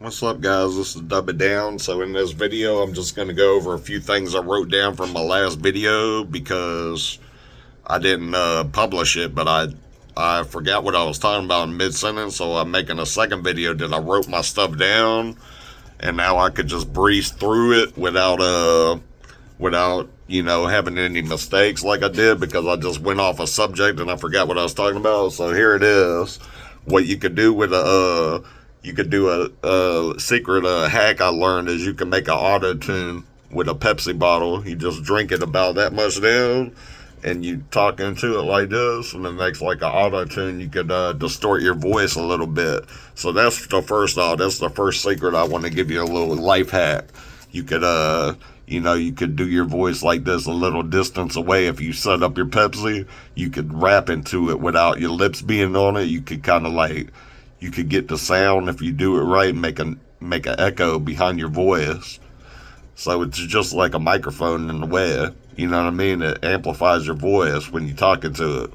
What's up, guys? This is Dubitdown. So in this video, I'm just going to go over a few things I wrote down from my last video because I didn't publish it, but I forgot what I was talking about in mid-sentence, so I'm making a second video that I wrote my stuff down, and now I could just breeze through it without having any mistakes like I did because I just went off a subject and I forgot what I was talking about. So here it is. What you could do with a secret hack I learned is you can make an auto tune with a Pepsi bottle. You just drink it about that much down, and you talk into it like this, and it makes like an auto tune. You could distort your voice a little bit. So that's the first secret I want to give you, a little life hack. You could you could do your voice like this a little distance away. If you set up your Pepsi, you could rap into it without your lips being on it. You could you could get the sound, if you do it right, make an echo behind your voice. So it's just like a microphone in a way. You know what I mean? It amplifies your voice when you're talking to it.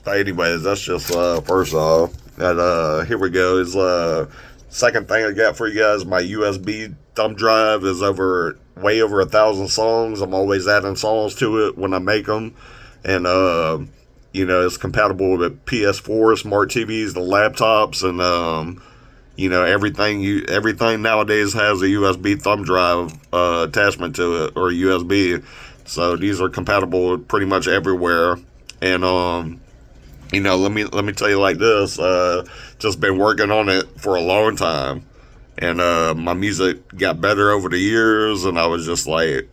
But anyways, that's just first off. And here we go. Is second thing I got for you guys. My USB thumb drive is way over 1,000 songs. I'm always adding songs to it when I make them, and it's compatible with PS4, smart TVs, the laptops, and everything nowadays has a USB thumb drive attachment to it, or USB. So these are compatible with pretty much everywhere. And let me tell you like this. Just been working on it for a long time, and my music got better over the years, and I was just like,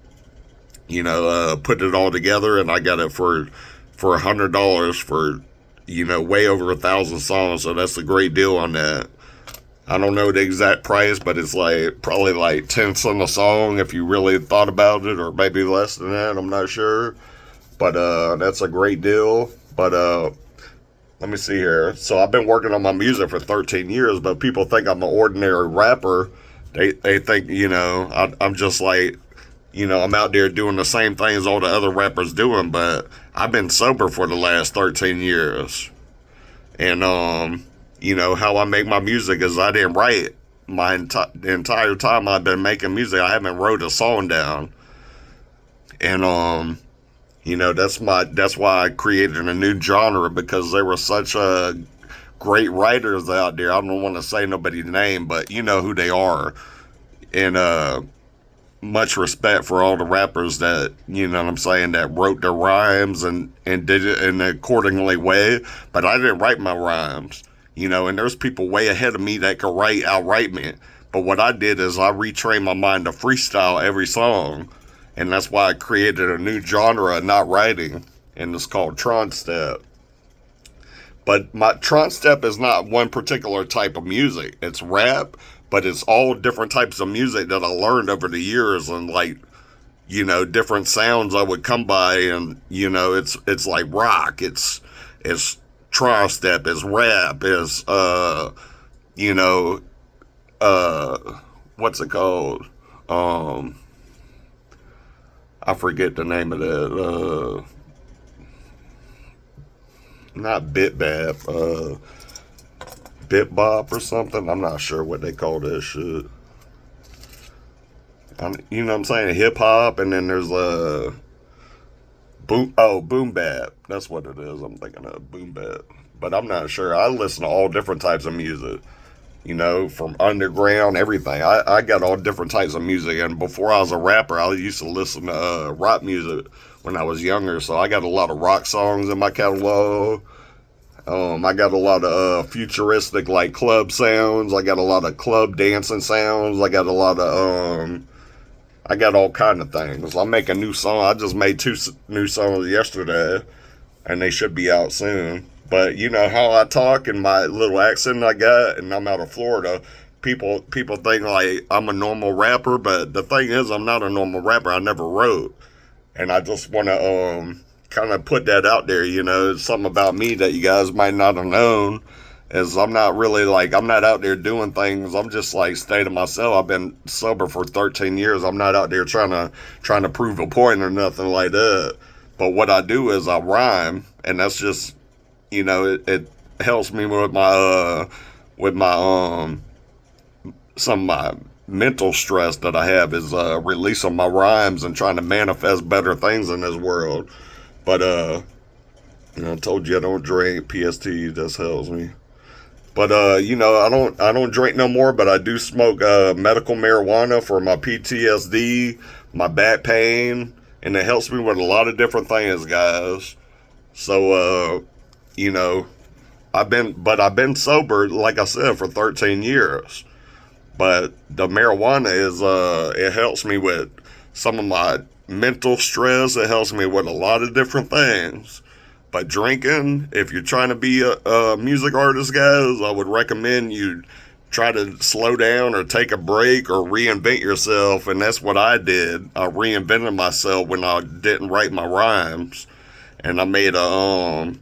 putting it all together, and I got it for $100 for way over 1,000 songs. So that's a great deal on that. I don't know the exact price, but it's probably like 10 cents a song if you really thought about it, or maybe less than that. I'm not sure, but that's a great deal. But let me see here. So I've been working on my music for 13 years, but people think I'm an ordinary rapper. They think I'm just like, I'm out there doing the same things all the other rappers doing, but I've been sober for the last 13 years. And how I make my music is I didn't write the entire time I've been making music. I haven't wrote a song down. And that's why I created a new genre, because there were such great writers out there. I don't want to say nobody's name, but you know who they are. And much respect for all the rappers that, that wrote their rhymes and did it in an accordingly way. But I didn't write my rhymes, and there's people way ahead of me that could outright me. But what I did is I retrained my mind to freestyle every song. And that's why I created a new genre of not writing, and it's called tronstep. But my tronstep is not one particular type of music. It's rap, but it's all different types of music that I learned over the years, and different sounds I would come by, and it's like rock, it's tronstep, it's rap, it's what's it called? I forget the name of that. Not bit bap, bit bop or something. I'm not sure what they call that shit. You know what I'm saying? Hip hop, and then there's boom bap. That's what it is. I'm thinking of boom bap, but I'm not sure. I listen to all different types of music. From underground, everything. I got all different types of music, and before I was a rapper, I used to listen to rock music when I was younger, so I got a lot of rock songs in my catalog. I got a lot of futuristic, like, club sounds. I got a lot of club dancing sounds. I got a lot of, I got all kind of things. I make a new song. I just made 2 new songs yesterday, and they should be out soon. But you know how I talk and my little accent I got, and I'm out of Florida. People think like I'm a normal rapper, but the thing is, I'm not a normal rapper. I never wrote, and I just want to kind of put that out there. It's something about me that you guys might not have known. Is I'm not really I'm not out there doing things. I'm just stay to myself. I've been sober for 13 years. I'm not out there trying to prove a point or nothing like that. But what I do is I rhyme, and that's just it helps me with my some of my mental stress that I have is releasing my rhymes and trying to manifest better things in this world. But I told you I don't drink. PST just helps me. But I don't drink no more. But I do smoke medical marijuana for my PTSD, my back pain, and it helps me with a lot of different things, guys. So I've been sober, like I said, for 13 years. But the marijuana it helps me with some of my mental stress. It helps me with a lot of different things. But drinking, if you're trying to be a music artist, guys, I would recommend you try to slow down or take a break or reinvent yourself. And that's what I did. I reinvented myself when I didn't write my rhymes. And I made a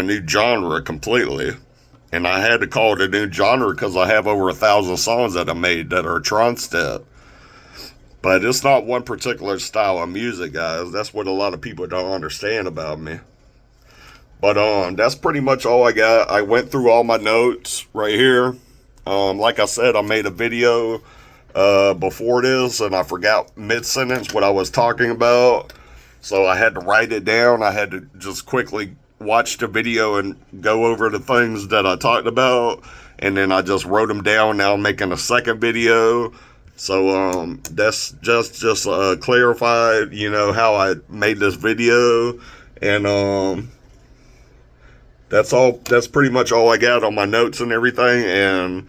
new genre completely. And I had to call it a new genre because I have over 1,000 songs that I made that are tronstep. But it's not one particular style of music, guys. That's what a lot of people don't understand about me. But that's pretty much all I got. I went through all my notes right here. Like I said, I made a video before this, and I forgot mid-sentence what I was talking about. So I had to write it down. I had to just quickly watch the video and go over the things that I talked about. And then I just wrote them down. Now I'm making a second video. So that's just clarified, how I made this video. And that's all. That's pretty much all I got on my notes and everything. And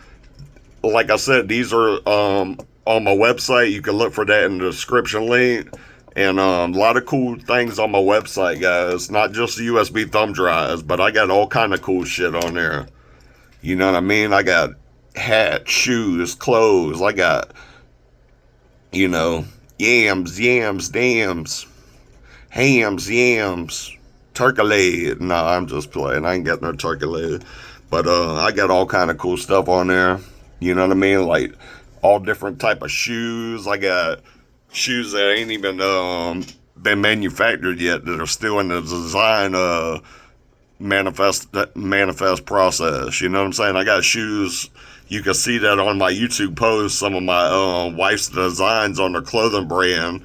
like I said, these are on my website. You can look for that in the description link. And a lot of cool things on my website, guys. Not just USB thumb drives, but I got all kind of cool shit on there. You know what I mean? I got hats, shoes, clothes. I got, yams, dams, hams, yams, turkey leg. No, I'm just playing. I ain't got no turkey leg. But I got all kind of cool stuff on there. You know what I mean? Like all different type of shoes. I got shoes that ain't even been manufactured yet, that are still in the design manifest process. You know what I'm saying? I got shoes. You can see that on my YouTube post. Some of my wife's designs on their clothing brand,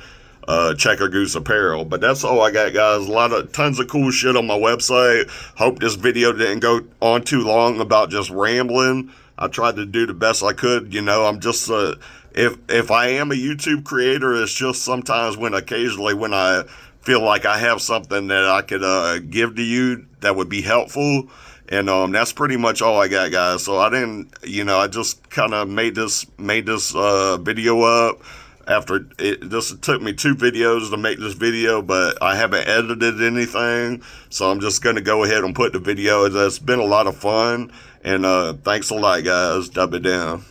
CheckeredGooseApparel. But that's all I got, guys. Tons of cool shit on my website. Hope this video didn't go on too long about just rambling. I tried to do the best I could. I'm just if I am a YouTube creator, it's just sometimes occasionally when I feel like I have something that I could give to you that would be helpful. And that's pretty much all I got, guys. So I didn't, I just kind of made this video up. This took me 2 videos to make this video, but I haven't edited anything. So I'm just going to go ahead and put the video. It's been a lot of fun. And thanks a lot, guys. Dubitdown.